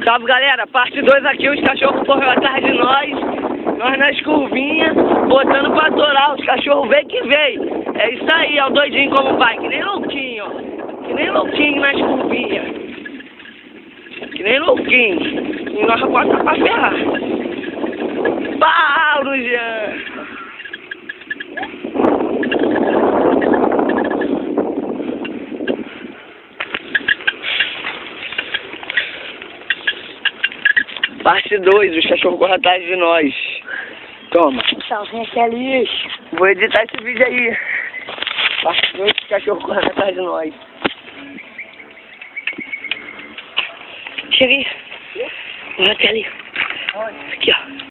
Salve, galera, parte 2 aqui, os cachorros correu atrás de nós nas curvinhas, botando pra atorar, os cachorros veio que veio. É isso aí, é o doidinho como vai, que nem louquinho, ó. Que nem louquinho nas curvinhas. Que nem louquinho. E nós bota pra ferrar. Paulo, Jean! Parte 2, os cachorros correm atrás de nós. Toma. Salve aqui é lixo. Vou editar esse vídeo aí. Parte 2, os cachorros correndo atrás de nós. Cheguei. Olha até ali. Onde? Aqui, ó.